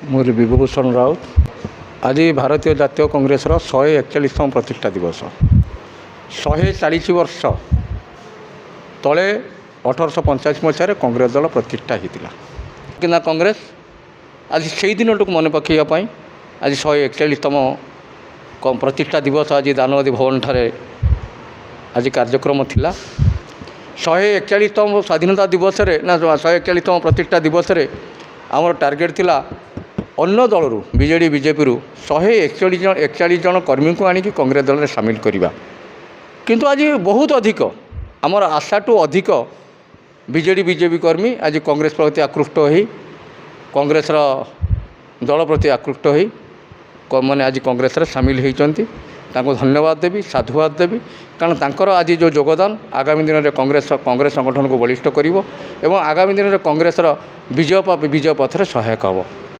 मुझे विभूषण राउत। आज भारतीय जातीय कांग्रेस 141तम प्रतिष्ठा दिवस। 140 वर्ष तले 1885 मसीह कांग्रेस दल प्रतिष्ठा होता कि कांग्रेस आज से दिन मन पकड़ापी आज 141तम प्रतिष्ठा दिवस आज दानवादी भवन ठारे आज कार्यक्रम थिला। 141तम स्वाधीनता दिवस ना 141तम प्रतिष्ठा दिवस आमर टार्गेट थिला अन्य दल बीजेडी बीजेपी 141 जन कर्मी को आनिक कांग्रेस दल में सामिल करवा किंतु आज बहुत अधिक आमर आशा टू अधिक बीजेडी बीजेपी कर्मी आज कांग्रेस प्रति आकृष्ट हो कांग्रेस दल प्रति आकृष्ट हो मैंने आज कांग्रेस सामिल होती धन्यवाद देवी साधुवाद देवी कारण तांकर आज जो योगदान आगामी दिन में कांग्रेस संगठन को बलिष्ठ करिवो एवं आगामी दिन में कांग्रेस विजय पथरे सहायक हम।